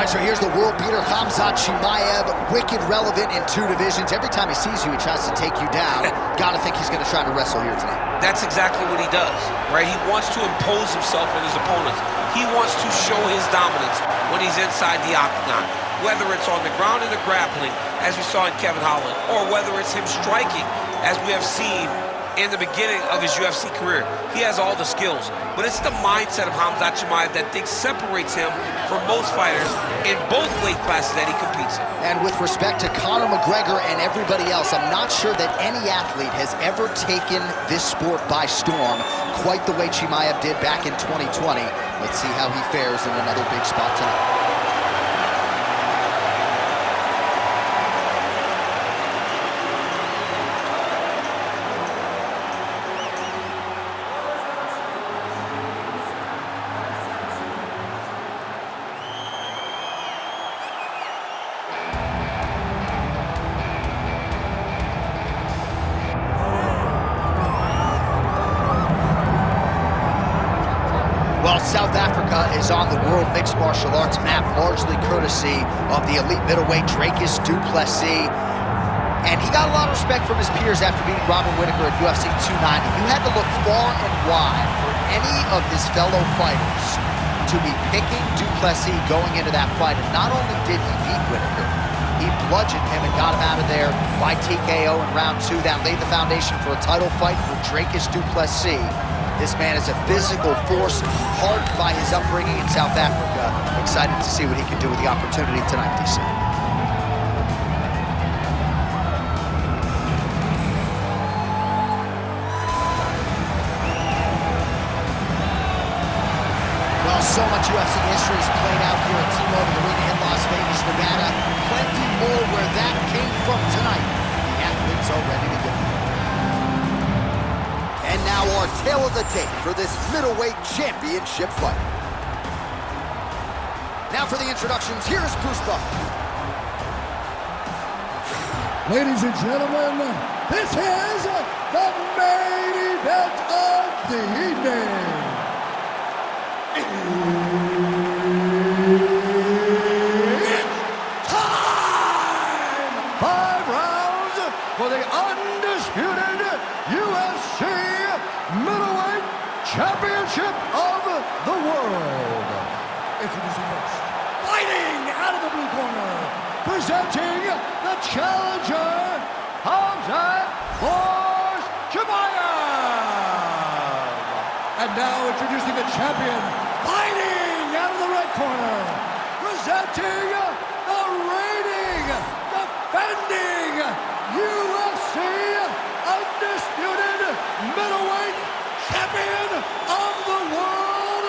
right, so here's the world beater, Khamzat Chimaev, wicked relevant in 2 divisions. Every time he sees you, he tries to take you down. Gotta think he's gonna try to wrestle here tonight. That's exactly what he does, right? He wants to impose himself on his opponents. He wants to show his dominance when he's inside the octagon, whether it's on the ground in the grappling, as we saw in Kevin Holland, or whether it's him striking, as we have seen in the beginning of his UFC career. He has all the skills, but it's the mindset of Khamzat Chimaev that separates him from most fighters in both weight classes that he competes in. And with respect to Conor McGregor and everybody else, I'm not sure that any athlete has ever taken this sport by storm quite the way Chimaev did back in 2020. Let's see how he fares in another big spot tonight. Well, South Africa is on the World Mixed Martial Arts map, largely courtesy of the elite middleweight Dricus du Plessis. And he got a lot of respect from his peers after beating Robert Whittaker at UFC 290. You had to look far and wide for any of his fellow fighters to be picking du Plessis going into that fight. And not only did he beat Whittaker, he bludgeoned him and got him out of there by TKO in round 2. That laid the foundation for a title fight for Dricus du Plessis. This man is a physical force, hardened by his upbringing in South Africa. Excited to see what he can do with the opportunity tonight, DC. Well, so much UFC history is played out here at T-Mobile Arena in Las Vegas, Nevada. Plenty more where that came from tonight. The athletes are ready to go. And now our tale of the tape for this middleweight championship fight. Now for the introductions, here's Bruce Buffer. Ladies and gentlemen, this is the main event of the evening. It's time! 5 rounds for the undisputed UFC Middleweight Championship of the World. Introducing first, fighting out of the blue corner, presenting the challenger, Khamzat Chimaev. And now introducing the champion, fighting out of the red corner, presenting the reigning, defending UFC undisputed middleweight champion of the world,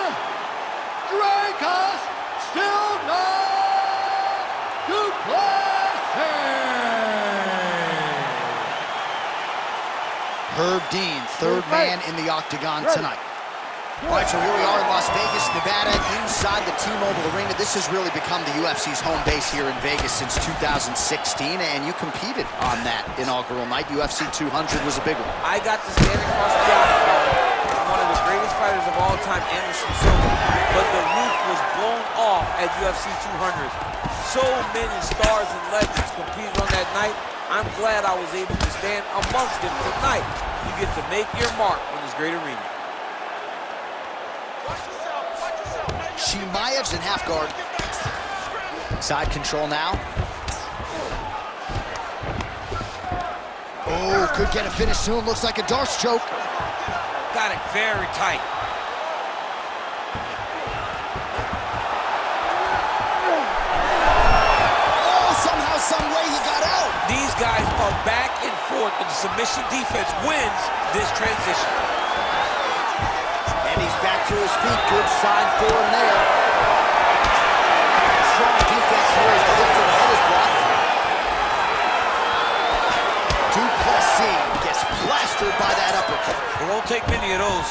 Dricus du Plessis. Herb Dean, third man in the octagon tonight. All right, so here we are in Las Vegas, Nevada, inside the T-Mobile Arena. This has really become the UFC's home base here in Vegas since 2016, and you competed on that inaugural night. UFC 200 was a big one. I got to stand across the octagon from one of the greatest fighters of all time, Anderson Silva, but the roof was blown off at UFC 200. So many stars and legends competed on that night. I'm glad I was able to stand amongst them tonight. You get to make your mark on this great arena. Chimaev's in half guard. Side control now. Oh, could get a finish soon. Looks like a Darce choke. Got it very tight. Oh, somehow, some way he got out. These guys are back and forth, and the submission defense wins this transition. And he's back to his feet. Good sign for him there. Strong defense here as the lift to the head is blocked. Du Plessis gets plastered by that uppercut. It won't take many of those.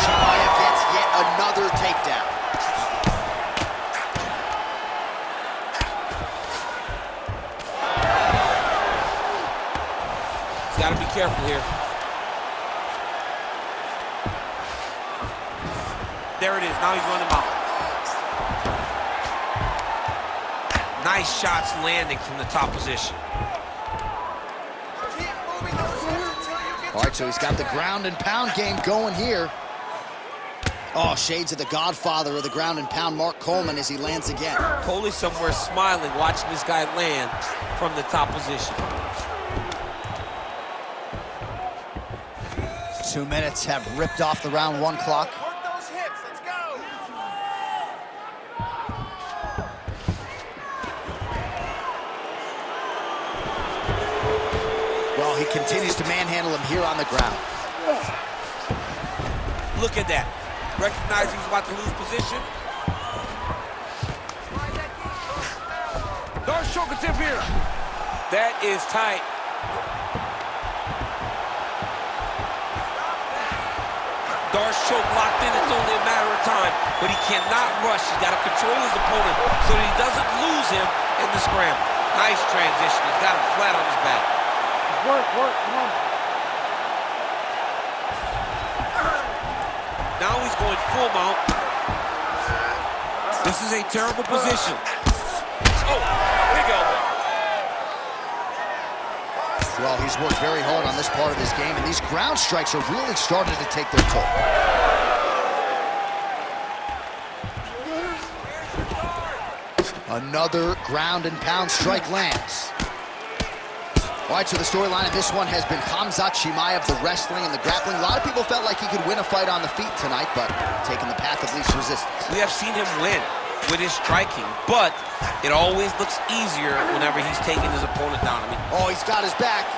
Chimaev gets yet another takedown. He's got to be careful here. There it is. Now he's running him out. Nice shots landing from the top position. All right, so he's got the ground and pound game going here. Oh, shades of the godfather of the ground and pound, Mark Coleman, as he lands again. Coley somewhere smiling, watching this guy land from the top position. 2 minutes have ripped off the round 1 clock. Work those hips, let's go! Well, he continues to manhandle him here on the ground. Look at that. Recognizing he's about to lose position. Darce choke attempt here. That is tight. Darce choke locked in. It's only a matter of time, but he cannot rush. He's got to control his opponent so that he doesn't lose him in the scramble. Nice transition. He's got him flat on his back. Work, come on. Now he's going full mount. This is a terrible position. Oh, big elbow. Well, he's worked very hard on this part of his game, and these ground strikes are really starting to take their toll. Another ground and pound strike lands. All right, so the storyline of this one has been Khamzat Chimaev, the wrestling and the grappling. A lot of people felt like he could win a fight on the feet tonight, but taking the path of least resistance. We have seen him win with his striking, but it always looks easier whenever he's taking his opponent down. I mean, oh, he's got his back.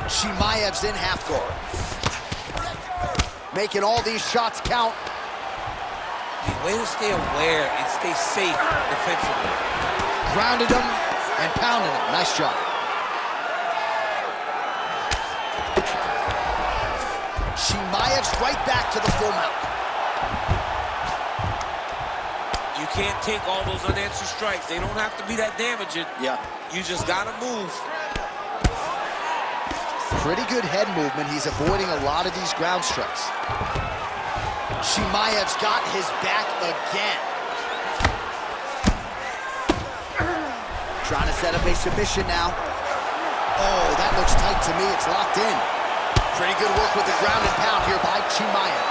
Chimaev's in half guard. Making all these shots count. the way to stay aware and stay safe defensively. Grounded him and pounded him. Nice job. Chimaev's right back to the full mount. You can't take all those unanswered strikes. They don't have to be that damaging. Yeah. You just gotta move. Pretty good head movement. He's avoiding a lot of these ground strikes. Chimaev's got his back again. Trying to set up a submission now. Oh, that looks tight to me. It's locked in. Pretty good work with the ground and pound here by Chimaev.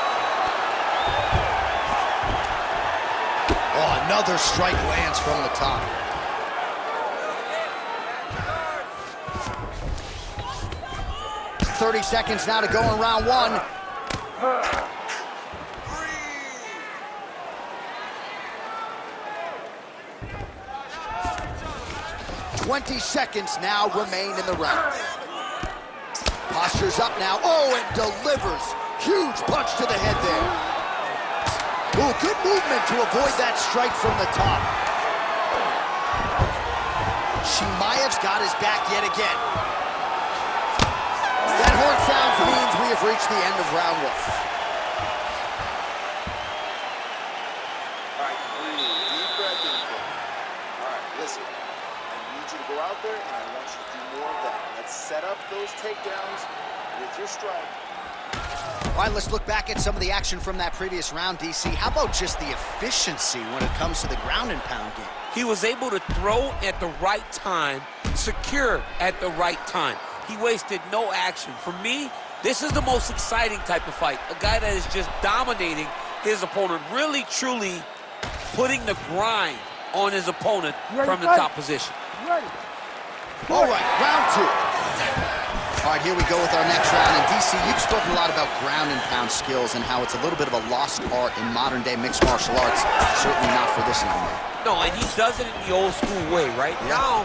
Oh, another strike lands from the top. .30 seconds now to go in round one. 20 seconds now remain in the round. Posture's up now. Oh, and delivers. Huge punch to the head there. Oh, good movement to avoid that strike from the top. Chimaev's got his back yet again. That horn sounds means we have reached the end of round one. All right, breathe. Deep breath in. All right, listen. I need you to go out there, and I want you to do more of that. Let's set up those takedowns with your strike. All right, let's look back at some of the action from that previous round, DC. How about just the efficiency when it comes to the ground and pound game? He was able to throw at the right time, secure at the right time. He wasted no action. For me, this is the most exciting type of fight. A guy that is just dominating his opponent, really, truly putting the grind on his opponent from the top position. All right, round two. All right, here we go with our next round. And DC, you've spoken a lot about ground and pound skills and how it's a little bit of a lost art in modern day mixed martial arts. Certainly not for this young man. No, and he does it in the old school way, right? Yeah.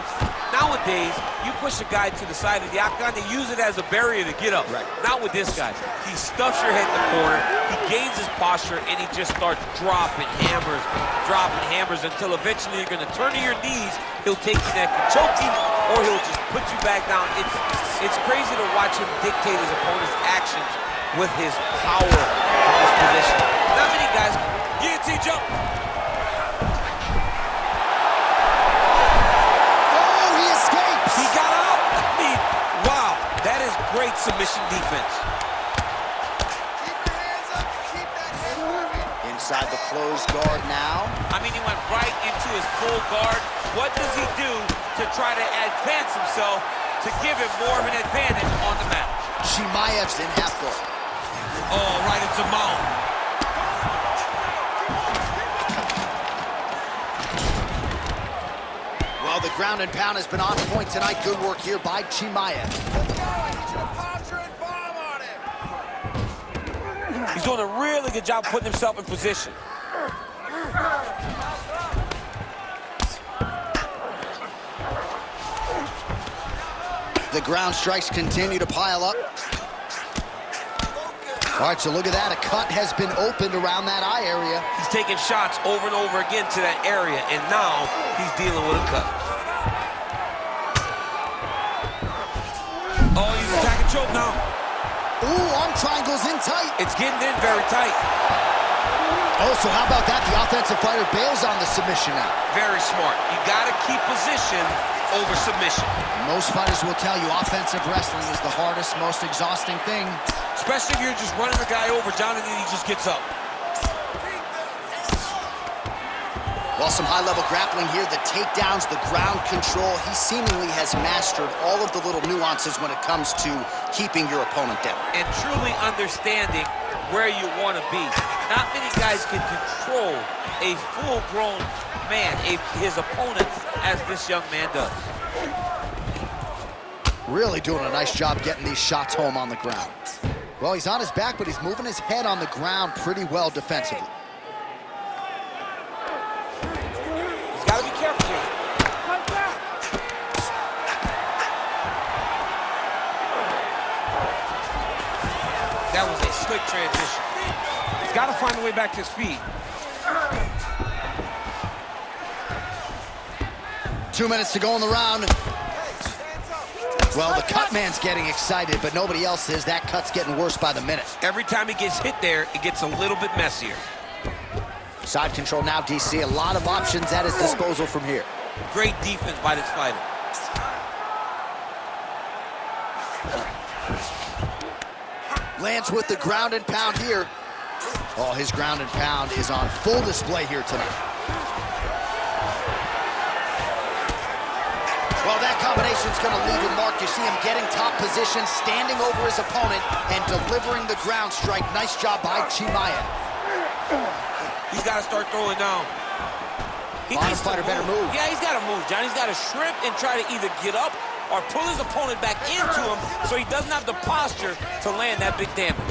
Nowadays, you push a guy to the side of the octagon, they use it as a barrier to get up. Right. Not with this guy. He stuffs your head in the corner, he gains his posture, and he just starts dropping hammers until eventually you're gonna turn to your knees, he'll take your neck and choke you, or he'll just put you back down. It's crazy to watch him dictate his opponent's actions with his power in this position. Not many guys, guillotine jump. He got out. I mean, wow, that is great submission defense. Keep your hands up, keep that head moving. In Inside the closed guard now. I mean, he went right into his full guard. What does he do to try to advance himself to give him more of an advantage on the mat? Chimaev's in half guard. Oh, right into mount. Well, the ground and pound has been on point tonight. Good work here by Chimaev. He's doing a really good job putting himself in position. The ground strikes continue to pile up. All right, so look at that. A cut has been opened around that eye area. He's taking shots over and over again to that area, and now he's dealing with a cut. Oh, he's attacking choke now. Ooh, arm triangles in tight. It's getting in very tight. Oh, so how about that? The offensive fighter bails on the submission now. Very smart. You got to keep position over submission. Most fighters will tell you offensive wrestling is the hardest, most exhausting thing. Especially if you're just running the guy over, John, and then he just gets up. Well, some high-level grappling here, the takedowns, the ground control. He seemingly has mastered all of the little nuances when it comes to keeping your opponent down. And truly understanding where you want to be. Not many guys can control a full-grown man, his opponent, as this young man does. Really doing a nice job getting these shots home on the ground. Well, he's on his back, but he's moving his head on the ground pretty well defensively. He's got to be careful here. That was a slick transition. He's got to find a way back to his feet. 2 minutes to go in the round. Well, the cut man's getting excited, but nobody else is. That cut's getting worse by the minute. Every time he gets hit there, it gets a little bit messier. Side control now, DC. A lot of options at his disposal from here. Great defense by this fighter. Lands with the ground and pound here. Oh, his ground and pound is on full display here tonight. Well, that combination's going to leave a mark. You see him getting top position, standing over his opponent, and delivering the ground strike. Nice job by Chimaev. He's got to start throwing down. He needs to fighter better move. Yeah, he's got to move, John. He's got to shrimp and try to either get up or pull his opponent back into him so he doesn't have the posture to land that big damage.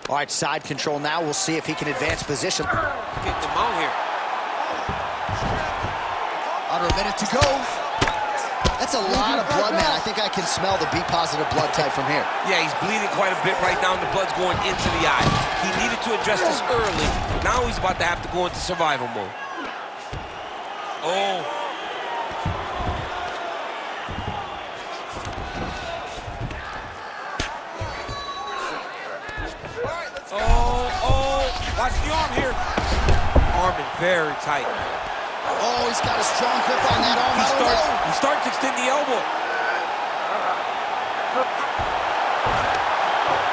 All right, side control now. We'll see if he can advance position. Getting the mount here. Under a minute to go. That's a lot of blood, man. I think I can smell the B-positive blood type from here. Yeah, he's bleeding quite a bit right now, and the blood's going into the eye. He needed to address this early. Now he's about to have to go into survival mode. Oh. Watch the arm here. Arm is very tight. Oh, he's got a strong grip on that arm. He starts to extend the elbow.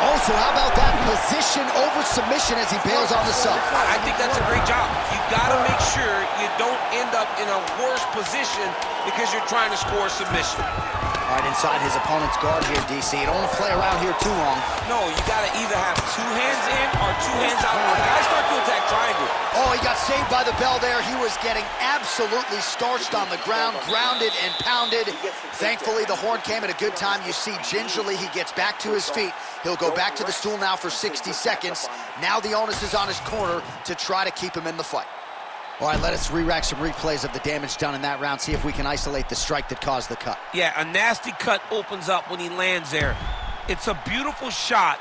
Also, how about that position over submission as he bails on the sub? I think that's a great job. You got to make sure you don't end up in a worse position because you're trying to score a submission. All right, inside his opponent's guard here, DC. Don't want to play around here too long. No, you got to either have two hands in or two hands out. Or guys start to attack triangle. Oh, he got saved by the bell there. He was getting absolutely starched on the ground, grounded and pounded. Thankfully, the horn came at a good time. You see, gingerly, he gets back to his feet. He'll go back to the stool now for 60 seconds. Now the onus is on his corner to try to keep him in the fight. All right, let us re-rack some replays of the damage done in that round, see if we can isolate the strike that caused the cut. Yeah, a nasty cut opens up when he lands there. It's a beautiful shot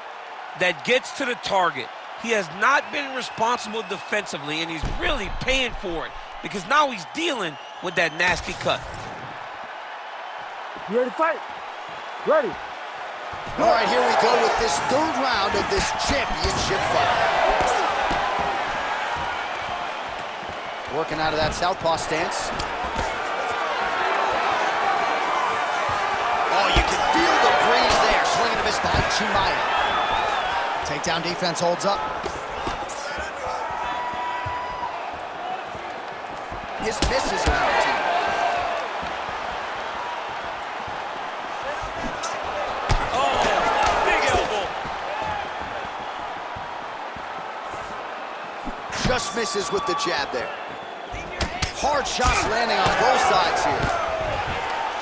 that gets to the target. He has not been responsible defensively, and he's really paying for it because now he's dealing with that nasty cut. You ready to fight? Ready. All right, here we go with this third round of this championship fight. Working out of that southpaw stance. service by Chimaev. Takedown defense holds up. His misses are empty. Oh, big elbow. Just misses with the jab there. Hard shots landing on both sides here.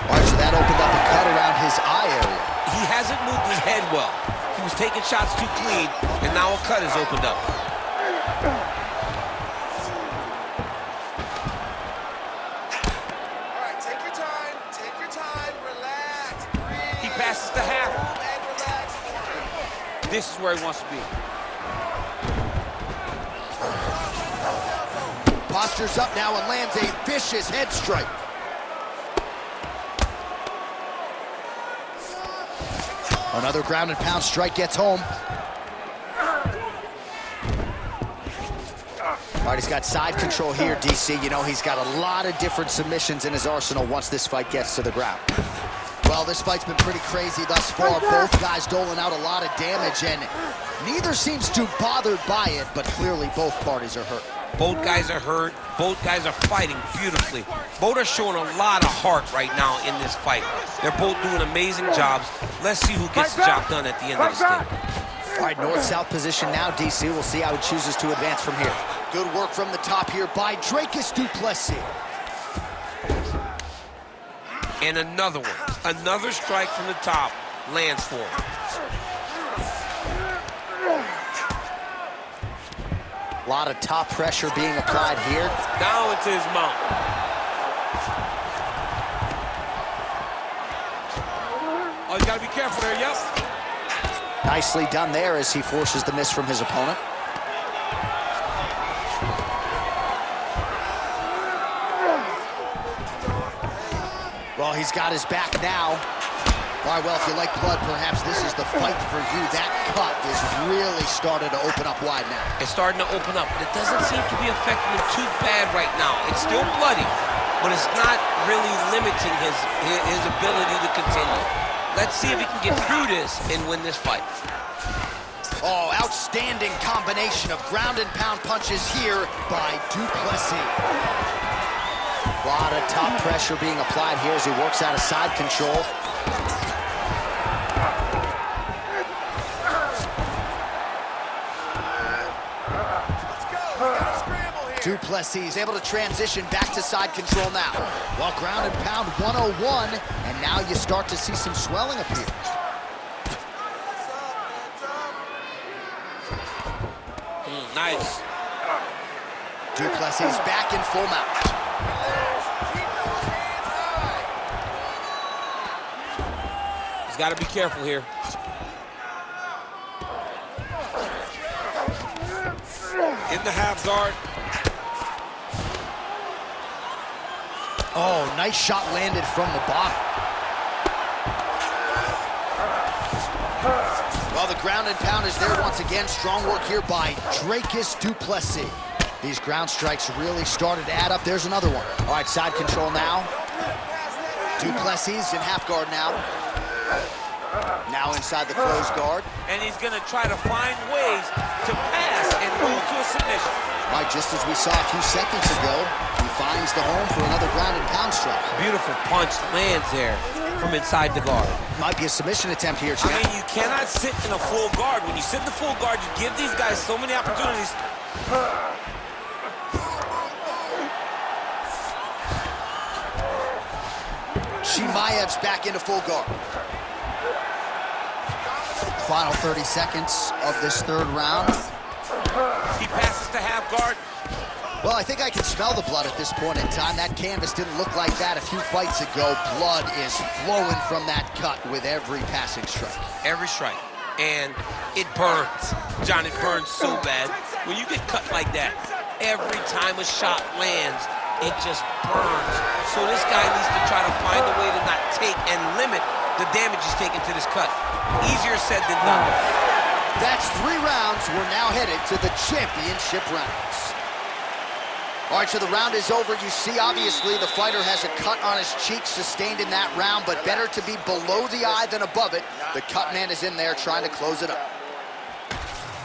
All right, so that opened up a cut around his eye area. He hasn't moved his head well. He was taking shots too clean, and now a cut has opened up. All right, take your time, relax, breathe. He passes the half. And relax for me. This is where he wants to be. Postures up now and lands a vicious head strike. Another ground and pound strike gets home. All right, he's got side control here, DC. You know, he's got a lot of different submissions in his arsenal once this fight gets to the ground. Well, this fight's been pretty crazy thus far. Both guys doling out a lot of damage, and neither seems too bothered by it, but clearly both parties are hurt. Both guys are hurt. Both guys are fighting beautifully. Both are showing a lot of heart right now in this fight. They're both doing amazing jobs. Let's see who gets the job done at the end of this thing. All right, north-south position now, DC. We'll see how he chooses to advance from here. Good work from the top here by Dricus du Plessis. And another one. Another strike from the top lands for him. A lot of top pressure being applied here. Now into his mouth. Oh, you gotta be careful there, yep. Nicely done there as he forces the miss from his opponent. Well, he's got his back now. All right, well, if you like blood, perhaps this is the fight for you. That cut is really starting to open up wide now. It's starting to open up, but it doesn't seem to be affecting him too bad right now. It's still bloody, but it's not really limiting his ability to continue. Let's see if he can get through this and win this fight. Oh, outstanding combination of ground and pound punches here by du Plessis. A lot of top pressure being applied here as he works out of side control. Du Plessis is able to transition back to side control now. Well, ground and pound 101, and now you start to see some swelling appear. Nice. Du Plessis back in full mount. He's got to be careful here. In the half guard. Oh, nice shot landed from the bottom. Well, the ground and pound is there once again. Strong work here by Dricus du Plessis. These ground strikes really started to add up. There's another one. All right, side control now. Du Plessis in half guard now. Now inside the closed guard. And he's going to try to find ways to pass and move to a submission. All right, just as we saw a few seconds ago, he finds the home for another ground and pound strike. Beautiful punch lands there from inside the guard. Might be a submission attempt here, champ. I mean, you cannot sit in a full guard. When you sit in the full guard, you give these guys so many opportunities. Chimaev's back into full guard. Final 30 seconds of this third round. He passes to half guard. Well, I think I can smell the blood at this point in time. That canvas didn't look like that a few fights ago. Blood is flowing from that cut with every passing strike. Every strike. And it burns. John, it burns so bad. When you get cut like that, every time a shot lands, it just burns. So this guy needs to try to find a way to not take and limit the damage he's taking to this cut. Easier said than done. That's 3 rounds. We're now headed to the championship rounds. All right, so the round is over. You see, obviously, the fighter has a cut on his cheek sustained in that round, but better to be below the eye than above it. The cut man is in there trying to close it up.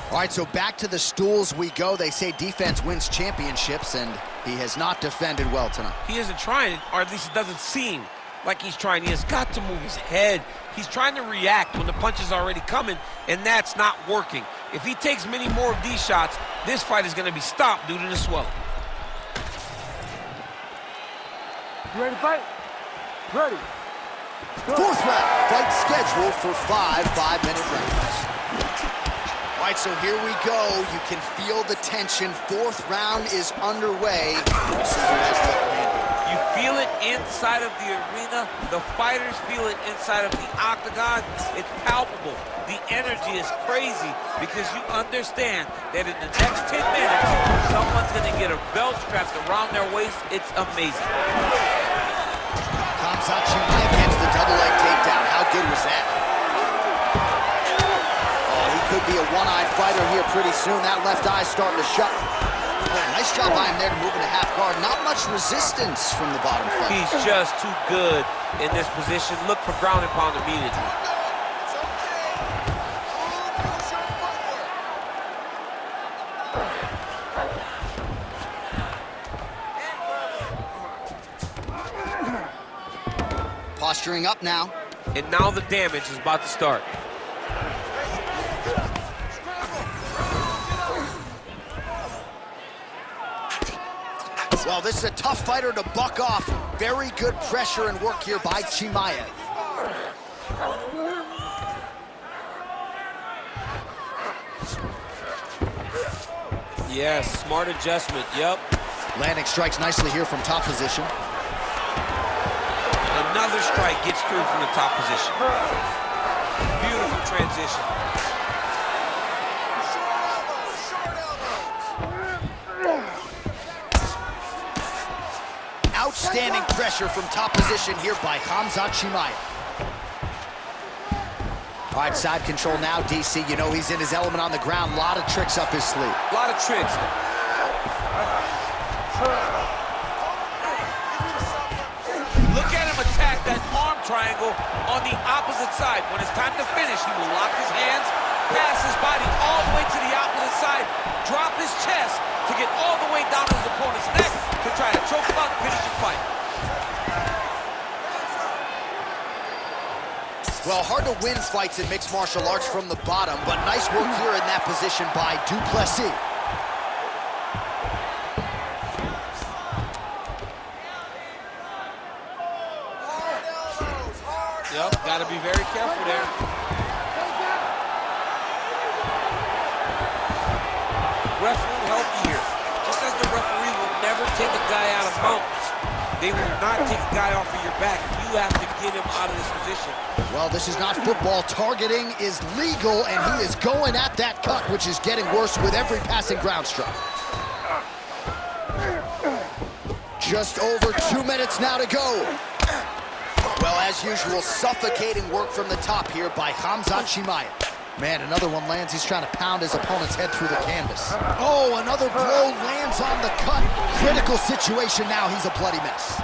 All right, so back to the stools we go. They say defense wins championships, and he has not defended well tonight. He isn't trying, or at least it doesn't seem like he's trying. He has got to move his head. He's trying to react when the punch is already coming, and that's not working. If he takes many more of these shots, this fight is going to be stopped due to the swelling. You ready to fight? Ready. Fourth round, fight scheduled for 5 5-minute rounds. All right, so here we go. You can feel the tension. Fourth round is underway. We'll see who has the upper hand. You feel it inside of the arena. The fighters feel it inside of the octagon. It's palpable. The energy is crazy because you understand that in the next 10 minutes, someone's going to get a belt strapped around their waist. It's amazing. Khamzat Chimaev gets the double leg takedown. How good was that? Oh, he could be a one-eyed fighter here pretty soon. That left eye starting to shut. Nice job by him there to move into half guard. Not much resistance from the bottom fight. He's just too good in this position. Look for ground and pound immediately. It's okay. Use your footwork. Posturing up now. And now the damage is about to start. Well, this is a tough fighter to buck off. Very good pressure and work here by Chimaev. Yes, smart adjustment, yep. Landing strikes nicely here from top position. Another strike gets through from the top position. Beautiful transition. Outstanding pressure from top position here by Khamzat Chimaev. All right, side control now, DC. You know he's in his element on the ground. A lot of tricks up his sleeve. A lot of tricks. Look at him attack that arm triangle on the opposite side. When it's time to finish, he will lock his hands, pass his body all the way to the opposite side, drop his chest to get all the way down to his opponent's neck to try to choke him out and finish the fight. Well, hard to win fights in mixed martial arts from the bottom, but nice work here in that position by Du Plessis. Yep, got to be very careful there. Referee help you here. Just as the referee will never take a guy out of bounds, they will not take a guy off of your back. You have to get him out of this position. Well, this is not football. Targeting is legal, and he is going at that cut, which is getting worse with every passing ground strike. Just over 2 minutes now to go. Well, as usual, suffocating work from the top here by Khamzat Chimaev. Man, another one lands. He's trying to pound his opponent's head through the canvas. Oh, another blow lands on the cut. Critical situation now. He's a bloody mess.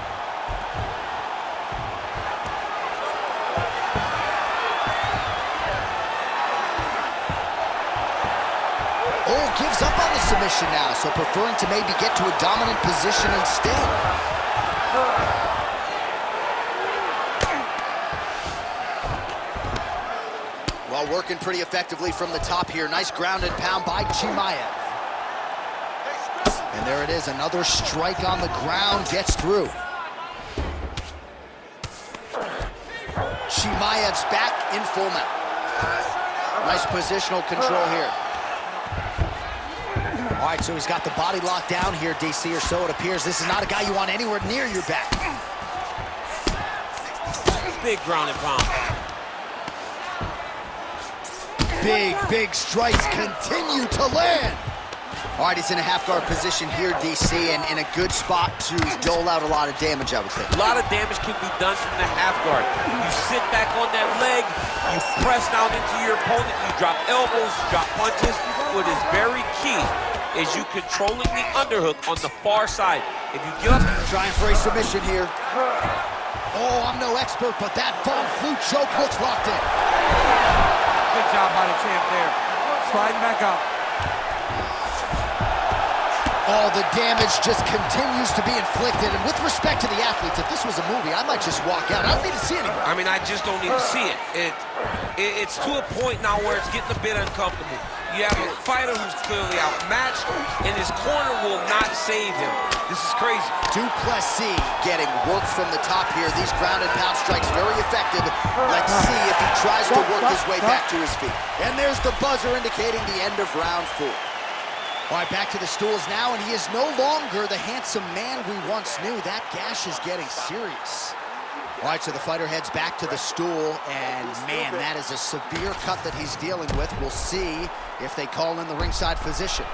Oh, gives up on the submission now, so preferring to maybe get to a dominant position instead. Well, working pretty effectively from the top here. Nice ground and pound by Chimaev. And there it is, another strike on the ground, gets through. Chimaev's back in full mount. Nice positional control here. All right, so he's got the body locked down here, DC, or so it appears. This is not a guy you want anywhere near your back. Big ground and pound. Big strikes continue to land. All right, he's in a half-guard position here, DC, and in a good spot to dole out a lot of damage, I would think. A lot of damage can be done from the half guard. You sit back on that leg, you press down into your opponent, you drop elbows, you drop punches. What is very key is you controlling the underhook on the far side. If you get up... Trying for a submission here. Oh, I'm no expert, but that Von Flue choke looks locked in. Good job by the champ there. Sliding back up. Oh, the damage just continues to be inflicted. And with respect to the athletes, if this was a movie, I might just walk out. I don't need to see anymore. I mean, I just don't need to see it. It's to a point now where it's getting a bit uncomfortable. You have a fighter who's clearly outmatched, and his corner will not save him. This is crazy. Duplessis getting work from the top here. These ground and pound strikes very effective. Let's see if he tries to work his way back to his feet. And there's the buzzer indicating the end of round 4. All right, back to the stools now, and he is no longer the handsome man we once knew. That gash is getting serious. All right, so the fighter heads back to the stool, and man, that is a severe cut that he's dealing with. We'll see if they call in the ringside physician.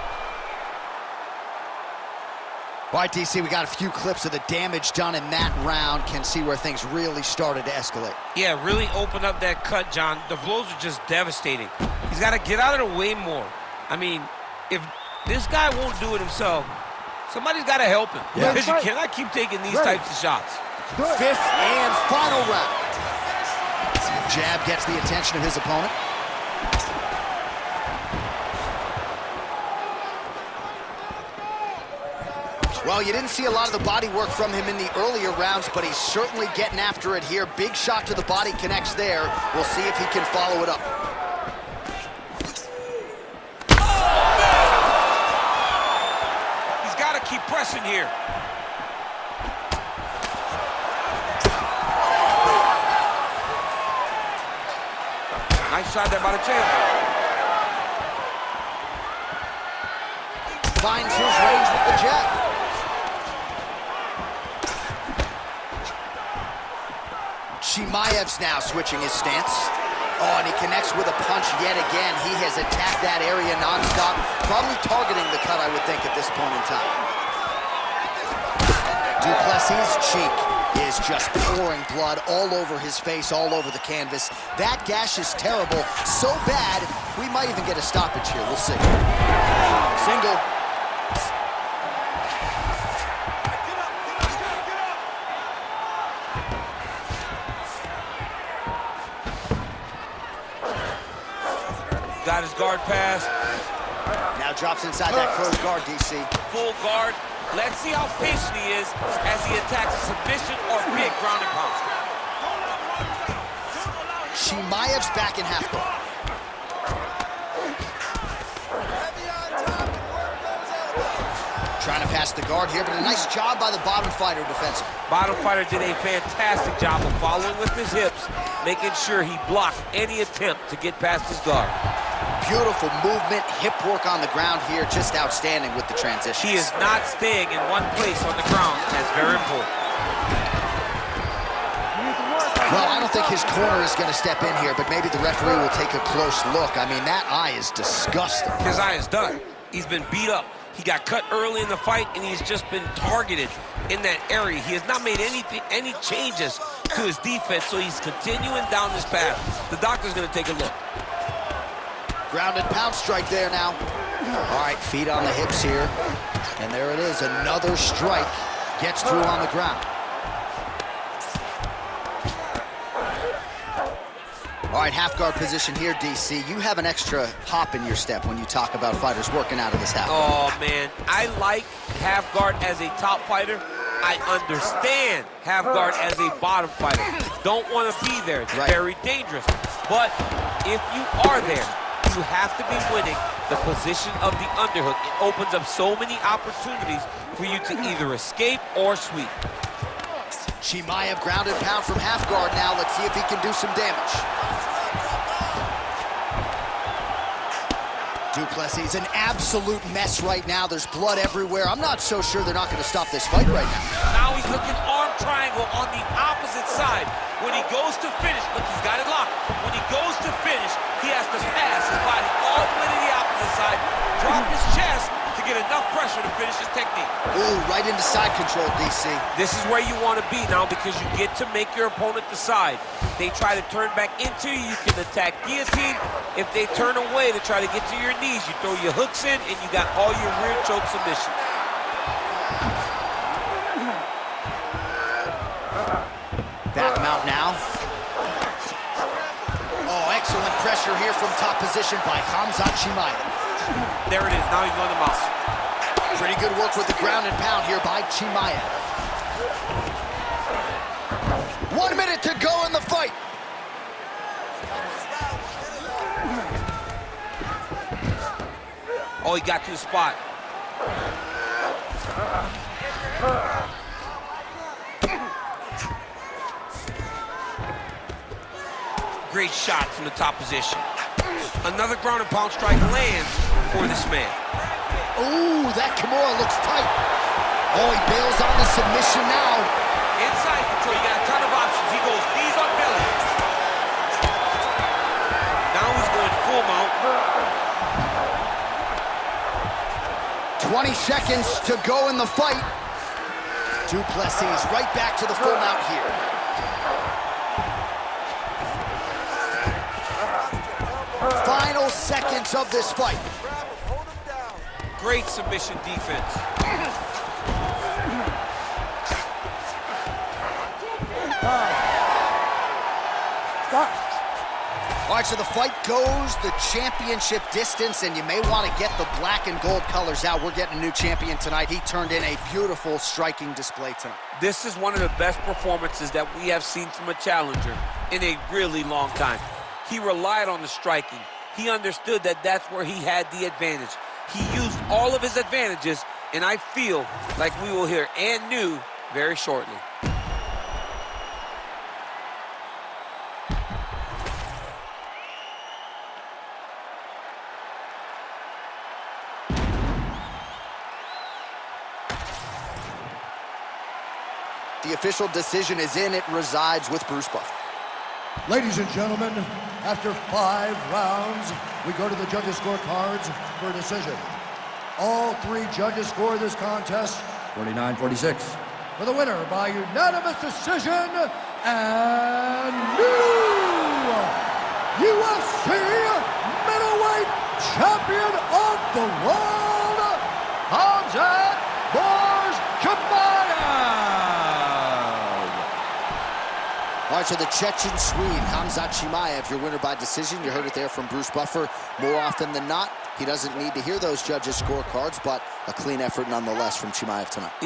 All right, DC, we got a few clips of the damage done in that round. Can see where things really started to escalate. Yeah, really open up that cut, John. The blows are just devastating. He's got to get out of the way more. I mean, if this guy won't do it himself, somebody's got to help him. Yeah. Because you cannot keep taking these types of shots. 5th and final round. Jab gets the attention of his opponent. Well, you didn't see a lot of the body work from him in the earlier rounds, but he's certainly getting after it here. Big shot to the body connects there. We'll see if he can follow it up. He's got to keep pressing here. Nice shot there by the champ. Finds his range with the jab. Chimaev's now switching his stance. Oh, and he connects with a punch yet again. He has attacked that area nonstop, probably targeting the cut, I would think, at this point in time. Duplessis' cheek is just pouring blood all over his face, all over the canvas. That gash is terrible, so bad, we might even get a stoppage here. We'll see. Single. Got his guard pass. Now drops inside that closed guard, DC. Full guard. Let's see how patient he is as he attacks a submission or big ground and pound. Chimaev's back in half guard. Trying to pass the guard here, but a nice job by the bottom fighter defensively. Bottom fighter did a fantastic job of following with his hips, making sure he blocked any attempt to get past his guard. Beautiful movement, hip work on the ground here, just outstanding with the transition. He is not staying in one place on the ground. That's very important. Well, I don't think his corner is going to step in here, but maybe the referee will take a close look. I mean, that eye is disgusting. His eye is done. He's been beat up. He got cut early in the fight, and he's just been targeted in that area. He has not made any changes to his defense, so he's continuing down this path. The doctor's going to take a look. Ground and pound strike there now. All right, feet on the hips here. And there it is, another strike. Gets through on the ground. All right, half guard position here, DC. You have an extra hop in your step when you talk about fighters working out of this half guard. Oh, man. I like half guard as a top fighter. I understand half guard as a bottom fighter. Don't want to be there. It's very dangerous. But if you are there, you have to be winning the position of the underhook. It opens up so many opportunities for you to either escape or sweep. Chimaev ground and pound from half guard now. Let's see if he can do some damage. Duplessis an absolute mess right now. There's blood everywhere. I'm not so sure they're not going to stop this fight right now. Now he's looking arm triangle on the opposite side. When he goes to finish, look, he's got it locked. When he goes to finish, he has to pass his body all the way to the opposite side, drop his chest to to get enough pressure to finish his technique. Ooh, right into side control, DC. This is where you want to be now because you get to make your opponent decide. They try to turn back into you, you can attack guillotine. If they turn away to try to get to your knees, you throw your hooks in and you got all your rear choke submissions. Back mount now. Oh, excellent pressure here from top position by Khamzat Chimaev. There it is, now he's on the mount. Pretty good work with the ground and pound here by Chimaev. 1 minute to go in the fight. Oh, he got to the spot. Great shot from the top position. Another ground and pound strike lands for this man. Ooh, that Kimura looks tight. Oh, he bails on the submission now. Inside control, you got a ton of options. He goes knees on belly. Now he's going full mount. 20 seconds to go in the fight. Du Plessis right back to the full mount here. Final seconds of this fight. Great submission defense. All right, so the fight goes the championship distance, and you may want to get the black and gold colors out. We're getting a new champion tonight. He turned in a beautiful striking display tonight. This is one of the best performances that we have seen from a challenger in a really long time. He relied on the striking. He understood that that's where he had the advantage. He used all of his advantages, and I feel like we will hear and new very shortly. The official decision is in. It resides with Bruce Buffer. Ladies and gentlemen, after 5 rounds, we go to the judges' scorecards for a decision. All 3 judges score this contest 49-46. For the winner by unanimous decision and new UFC middleweight champion of the world, Khamzat Chimaev. All right, so the Chechen Swede, Khamzat Chimaev, your winner by decision. You heard it there from Bruce Buffer. More often than not, he doesn't need to hear those judges' scorecards, but a clean effort nonetheless from Chimaev tonight.